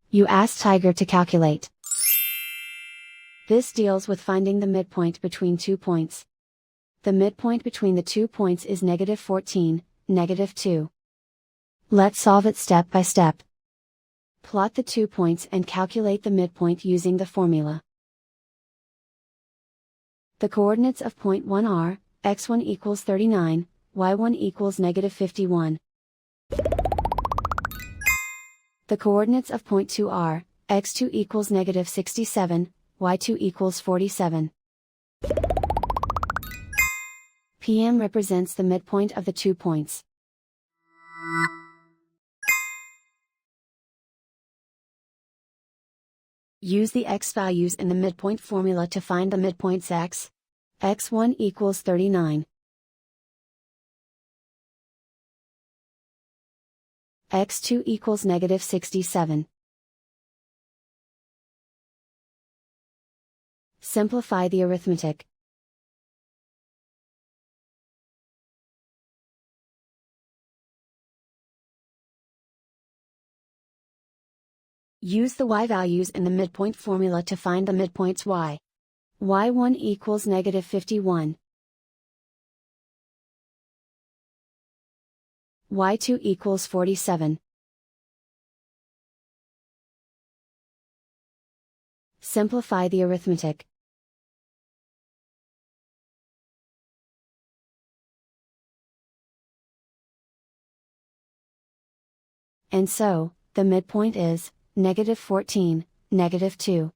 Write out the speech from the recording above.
You ask Tiger to calculate. This deals with finding the midpoint between 2 points. The midpoint between the 2 points is -14, -2. Let's solve it step by step. Plot the 2 points and calculate the midpoint using the formula. The coordinates of point 1 are, x1 equals 39, y1 equals -51. The coordinates of point 2 are, x2 equals -67, y2 equals 47. PM represents the midpoint of the 2 points. Use the x values in the midpoint formula to find the midpoints x. x1 equals 39. x2 equals -67. Simplify the arithmetic. Use the y values in the midpoint formula to find the midpoints y. y1 equals -51. y2 equals 47. Simplify the arithmetic. And so, the midpoint is -14, -2.